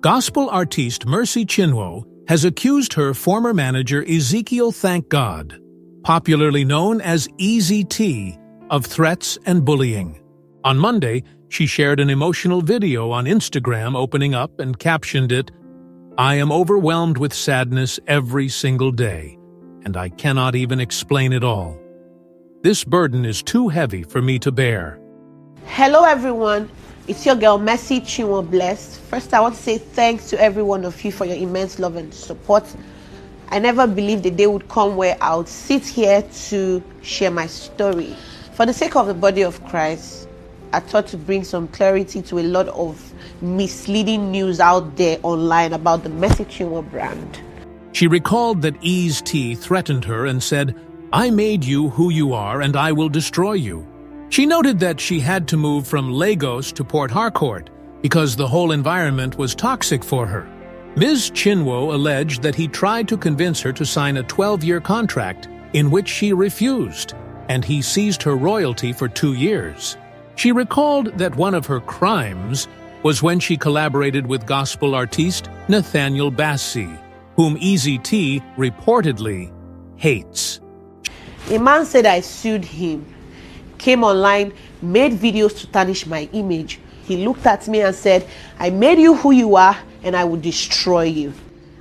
Gospel artiste Mercy Chinwo has accused her former manager Ezekiel Thankgod, popularly known as Eezee Tee, of threats and bullying. On Monday, she shared an emotional video on Instagram opening up and captioned it, "I am overwhelmed with sadness every single day, and I cannot even explain it all. This burden is too heavy for me to bear." Hello everyone, it's your girl Mercy Chinwo Blessed. First, I want to say thanks to every one of you for your immense love and support. I never believed the day would come where I would sit here to share my story. For the sake of the body of Christ, I thought to bring some clarity to a lot of misleading news out there online about the Mercy Chinwo brand. She recalled that Eezee Tee threatened her and said, "I made you who you are and I will destroy you." She noted that she had to move from Lagos to Port Harcourt because the whole environment was toxic for her. Ms. Chinwo alleged that he tried to convince her to sign a 12-year contract in which she refused, and he seized her royalty for 2 years. She recalled that one of her crimes was when she collaborated with gospel artiste Nathaniel Bassey, whom Eezee Tee reportedly hates. A man said I sued him, came online, made videos to tarnish my image. He looked at me and said, "I made you who you are and I will destroy you."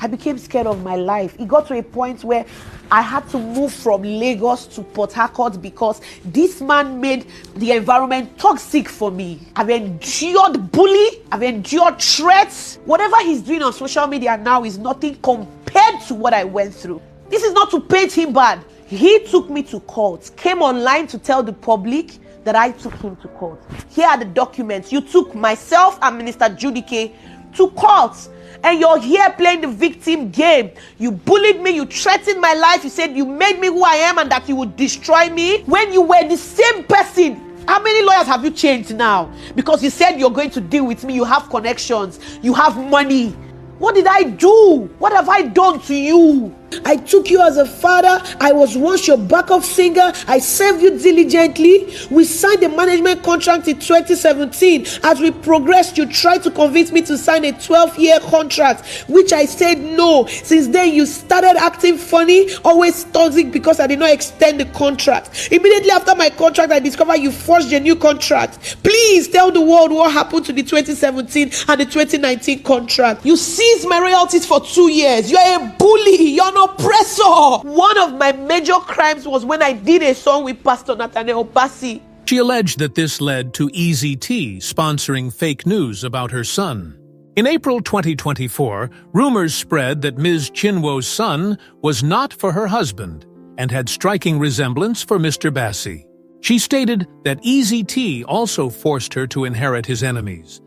I became scared of my life. It got to a point where I had to move from Lagos to Port Harcourt because this man made the environment toxic for me. I've endured bullying, I've endured threats. Whatever he's doing on social media now is nothing compared to what I went through. This is not to paint him bad. He took me to court, came online to tell the public that I took him to court. Here are the documents. You took myself and Minister Judike to court, and you're here playing the victim game. You bullied me, you threatened my life, you said you made me who I am and that you would destroy me when you were the same person. How many lawyers have you changed now? Because you said you're going to deal with me, you have connections, you have money. What did I do? What have I done to you? I took you as a father. I was once your backup singer. I served you diligently. We signed a management contract in 2017. As we progressed, you tried to convince me to sign a 12-year contract, which I said no. Since then, you started acting funny, always toxic because I did not extend the contract. Immediately after my contract, I discovered you forged a new contract. Please tell the world what happened to the 2017 and the 2019 contract. You seized my royalties for 2 years. You're a bully. You're an oppressor. One of my major crimes was when I did a song with Pastor Nathaniel Bassey. She alleged that this led to Eezee Tee sponsoring fake news about her son. In April 2024, rumors spread that Ms. Chinwo's son was not for her husband and had striking resemblance for Mr. Bassey. She stated that Eezee Tee also forced her to inherit his enemies,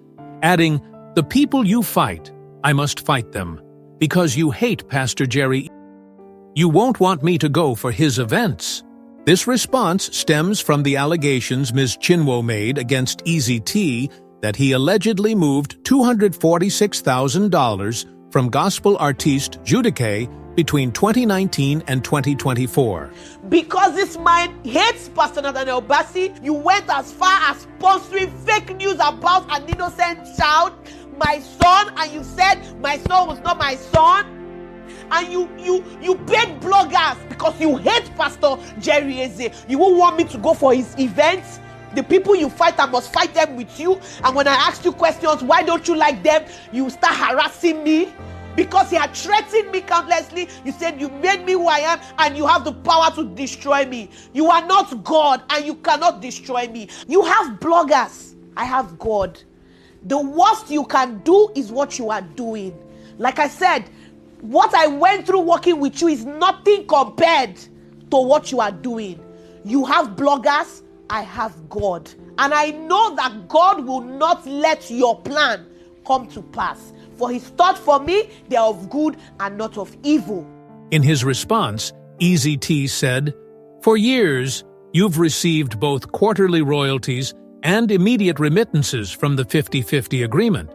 adding, "The people you fight, I must fight them, because you hate Pastor Jerry. You won't want me to go for his events." This response stems from the allegations Ms. Chinwo made against Eezee Tee that he allegedly moved $246,000 from gospel artiste Judike between 2019 and 2024. Because this man hates Pastor Nathaniel Bassey, you went as far as sponsoring fake news about an innocent child, my son, and you said my son was not my son. And you paid bloggers because you hate Pastor Jerry Eezee. You won't want me to go for his events. The people you fight, I must fight them with you. And when I ask you questions, why don't you like them? You start harassing me because he had threatened me countlessly. You said you made me who I am and you have the power to destroy me. You are not God and you cannot destroy me. You have bloggers. I have God. The worst you can do is what you are doing. Like I said, what I went through working with you is nothing compared to what you are doing. You have bloggers, I have God. And I know that God will not let your plan come to pass. For his thoughts for me, they are of good and not of evil. In his response, Eezee Tee said, "For years, you've received both quarterly royalties and immediate remittances from the 50-50 agreement.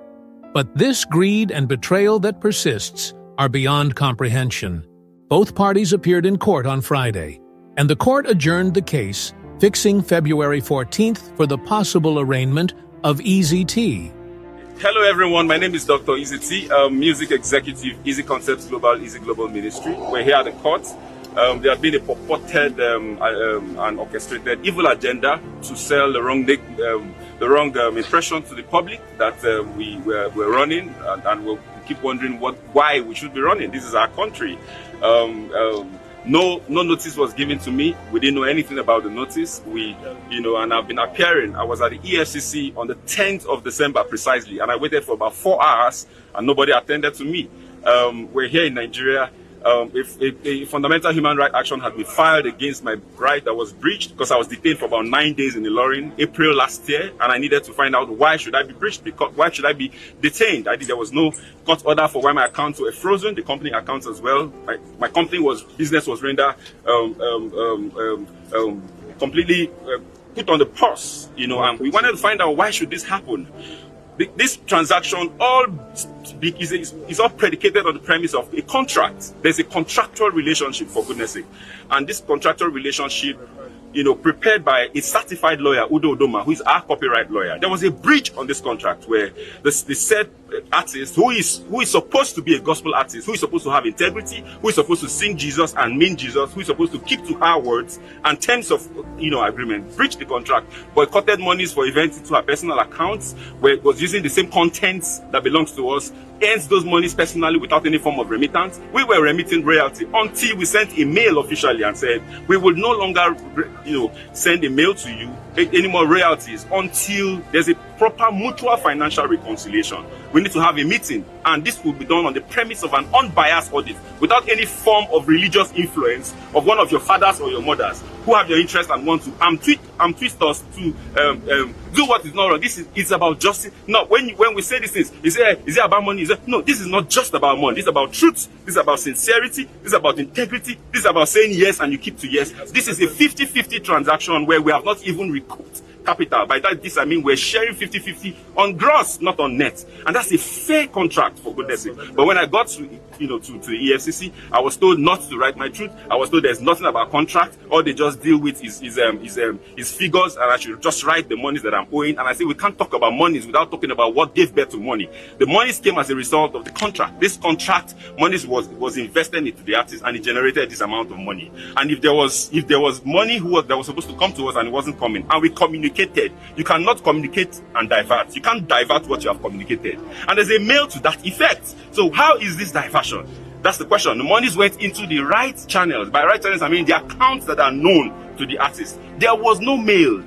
But this greed and betrayal that persists are beyond comprehension." Both parties appeared in court on Friday, and the court adjourned the case, fixing February 14th for the possible arraignment of Eezee Tee. Hello everyone, my name is Dr. Eezee Tee, music executive, Eezee Concepts Global, Eezee Global Ministry. We're here at the court. There has been a purported and orchestrated evil agenda to sell the wrong impression to the public that we're running, and we'll keep wondering why we should be running. This is our country. No notice was given to me. We didn't know anything about the notice. And I've been appearing. I was at the EFCC on the 10th of December precisely, and I waited for about 4 hours, and nobody attended to me. We're here in Nigeria. If a fundamental human rights action had been filed against my right that was breached, because I was detained for about 9 days in Ilorin, April last year, and I needed to find out why should I be breached, why should I be detained. There was no court order for why my accounts were frozen, the company accounts as well. My company business was rendered completely put on the pause, and we wanted to find out why should this happen. This transaction is all predicated on the premise of a contract. There's a contractual relationship, for goodness sake. And this contractual relationship, prepared by a certified lawyer, Udo Udoma, who is our copyright lawyer. There was a breach on this contract where the said artist, who is supposed to be a gospel artist, who is supposed to have integrity, who is supposed to sing Jesus and mean Jesus, who is supposed to keep to her words and terms of agreement, breached the contract, boycotted monies for events into her personal accounts, where it was using the same contents that belongs to us, earns those monies personally without any form of remittance. We were remitting royalty until we sent a mail officially and said we will no longer send a mail to you any more royalties until there's a proper mutual financial reconciliation. We need to have a meeting, and this will be done on the premise of an unbiased audit without any form of religious influence of one of your fathers or your mothers who have your interest and want to twist us to do what is not wrong. It's about justice. No, when we say these things, is it about money? No, this is not just about money. This is about truth. This is about sincerity. This is about integrity. This is about saying yes and you keep to yes. This is a 50-50 transaction where we have not even recouped capital. By that, I mean we're sharing 50-50 on gross, not on net, and that's a fair contract, for goodness sake. But when I got to the EFCC, I was told not to write my truth. I was told there's nothing about contract. All they just deal with is figures, and I should just write the monies that I'm owing. And I say we can't talk about monies without talking about what gave birth to money. The monies came as a result of the contract. This contract, monies was invested into the artist, and it generated this amount of money. And if there was money that was supposed to come to us and it wasn't coming, and we communicated, you cannot communicate and divert. You can't divert what you have communicated. And there's a mail to that effect. So how is this diversion? That's the question. The monies went into the right channels. By right channels, I mean the accounts that are known to the artist. There was no mail,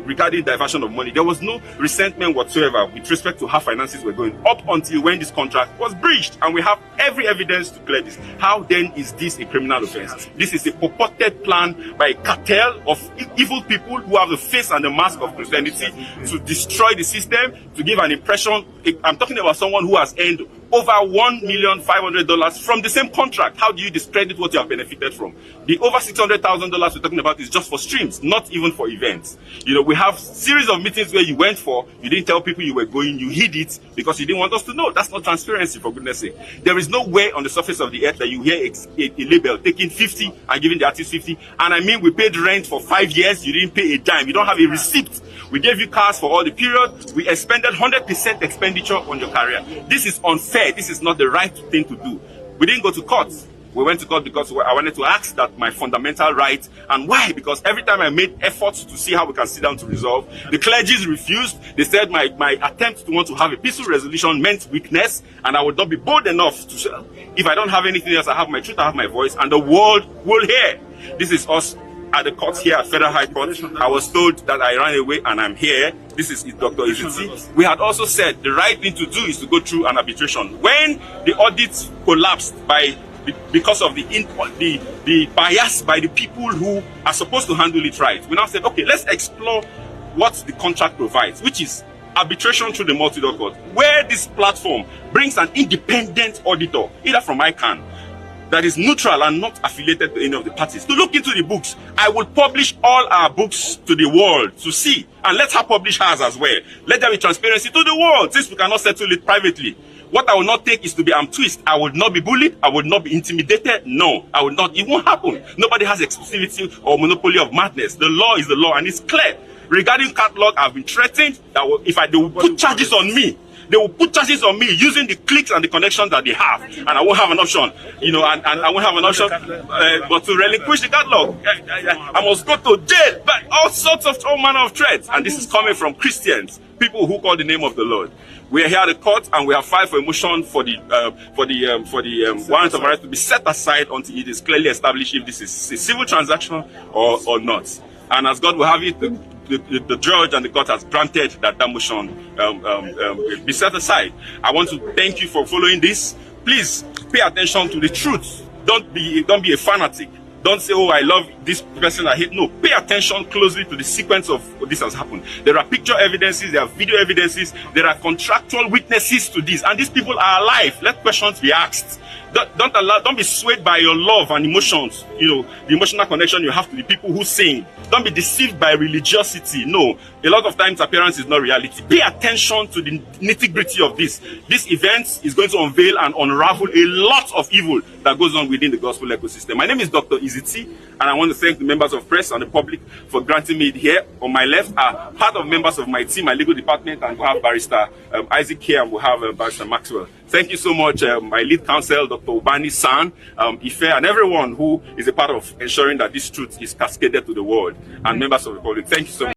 regarding diversion of money. There was no resentment whatsoever with respect to how finances were going up until when this contract was breached. And we have every evidence to clear this. How then is this a criminal offense? This is a purported plan by a cartel of evil people who have the face and the mask of Christianity to destroy the system, to give an impression. I'm talking about someone who has earned over $1,500,000 from the same contract. How do you discredit what you have benefited from? The over $600,000 we're talking about is just for streams, not even for events. We have series of meetings where you went for, you didn't tell people you were going, you hid it because you didn't want us to know. That's not transparency, for goodness sake. There is no way on the surface of the earth that you hear a label taking 50 and giving the artist 50. And I mean, we paid rent for 5 years, you didn't pay a dime, you don't have a receipt. We gave you cars for all the period. We expended 100% expenditure on your career. This is unfair. This is not the right thing to do. We didn't go to court. We went to court because I wanted to ask that my fundamental right. And why? Because every time I made efforts to see how we can sit down to resolve, the clergies refused. They said my attempt to want to have a peaceful resolution meant weakness, and I would not be bold enough to say, if I don't have anything else, I have my truth, I have my voice, and the world will hear. This is us at the court here at Federal High Court. I was told that I ran away and I'm here. This is Dr. Eezee Tee. We had also said the right thing to do is to go through an arbitration. When the audit collapsed because of the bias by the people who are supposed to handle it right, we now said, okay, let's explore what the contract provides, which is arbitration through the multi-door court, where this platform brings an independent auditor, either from ICANN, that is neutral and not affiliated to any of the parties, to look into the books. I will publish all our books to the world to see, and let her publish hers as well. Let there be transparency to the world, since we cannot settle it privately. What I will not take is to be twist. I will not be bullied. I will not be intimidated. No, I will not. It won't happen. Nobody has exclusivity or monopoly of madness. The law is the law, and it's clear. Regarding catalog, I've been threatened that if they will put charges on me, They will put charges on me using the clicks and the connections that they have, and I won't have an option, and I won't have an option but to relinquish the catalog. I must go to jail, but all manner of threats, and this is coming from Christians, people who call the name of the Lord. We are here at the court, and we have filed for a motion for the warrant of arrest to be set aside until it is clearly established if this is a civil transaction or not. And as God will have it, the judge and the court has granted that motion be set aside. I want to thank you for following this. Please pay attention to the truth. Don't be a fanatic. Don't say, oh, I love this person, I hate. No, pay attention closely to the sequence of what this has happened. There are picture evidences, there are video evidences, there are contractual witnesses to this, and these people are alive. Let questions be asked. Don't be swayed by your love and emotions, the emotional connection you have to the people who sing. Don't be deceived by religiosity. No, a lot of times appearance is not reality. Pay attention to the nitty-gritty of this. This event is going to unveil and unravel a lot of evil that goes on within the gospel ecosystem. My name is Dr. Eezee Tee, and I want to thank the members of press and the public for granting me here. On my left are part of members of my team, my legal department, and we have Barrister Eezee Tee, and we have Barrister Maxwell. Thank you so much, my lead counsel, Dr. Ubani San, Ife, and everyone who is a part of ensuring that this truth is cascaded to the world, and members of the public. Thank you so much.